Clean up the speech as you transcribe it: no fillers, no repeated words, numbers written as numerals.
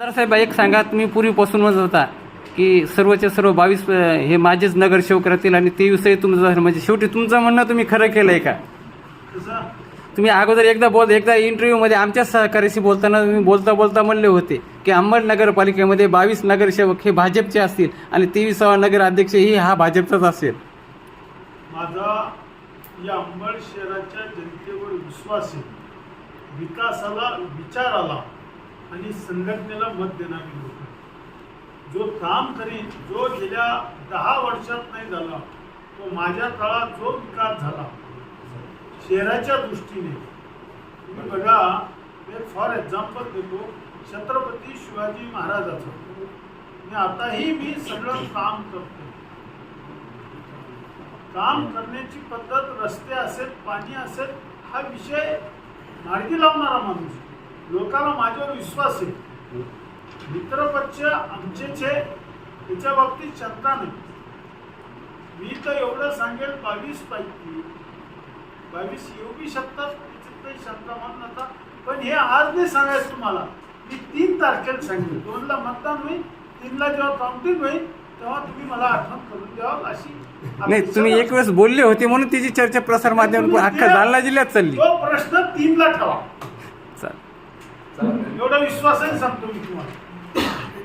तर साहेब एक सांगा, तुम्ही पूर्वीपासून म्हणत होता की सर्वच्या सर्व 22 हे माझेच नगरसेवक राहतील आणि 23 तुमचं, म्हणजे शेवटी तुमचं म्हणणं तुम्ही खरं केलंय का? तुम्ही अगोदर एकदा इंटरव्ह्यूमध्ये आमच्या सहकार्याशी बोलताना तुम्ही बोलता म्हणले होते की अंबड नगरपालिकेमध्ये 22 नगरसेवक हे भाजपचे असतील आणि 23वा नगराध्यक्ष ही हा भाजपचाच असेल. माझा या अंबड शहराच्या जनतेवर विश्वास आहे. विकासाला, विचाराला आणि संघटनेला मत देणारी लोक, जो काम करीन, जो गेल्या 10 वर्षात नाही झाला तो माझ्या काळात जो विकास झाला शहराच्या दृष्टीने. तुम्ही बघा, एक फॉर एक्झाम्पल देतो, छत्रपती शिवाजी महाराजाचं मी आताही मी सगळं काम करतो. काम करण्याची पद्धत, रस्ते असेल, पाणी असेल, हा विषय मार्गी लावणारा माणूस. लोकांना माझ्यावर विश्वास आहे. मित्रपक्ष आमचेच आहे, त्याच्या बाबतीत शंका नाही. मी तर एवढं सांगेल, 22 पैकी 22 येऊ बी शकतात, त्याच्यात काही शंका मान नका. पण हे आज नाही सांगायचं तुम्हाला, मी 3 तारखेला सांगेल. 2ला मतदान होईल, 3ला जेव्हा काउंटिंग होईल तेव्हा तुम्ही मला आठवण करून द्याल. अशी नाही, तुम्ही एक वेळेस बोलले होते म्हणून तिची चर्चा प्रसार माध्यमातून अख्खा जालना जिल्ह्यात चालली. तो प्रश्न 3ला ठेवा, चालेल. एवढा विश्वासाने सांगतो मी तुम्हाला.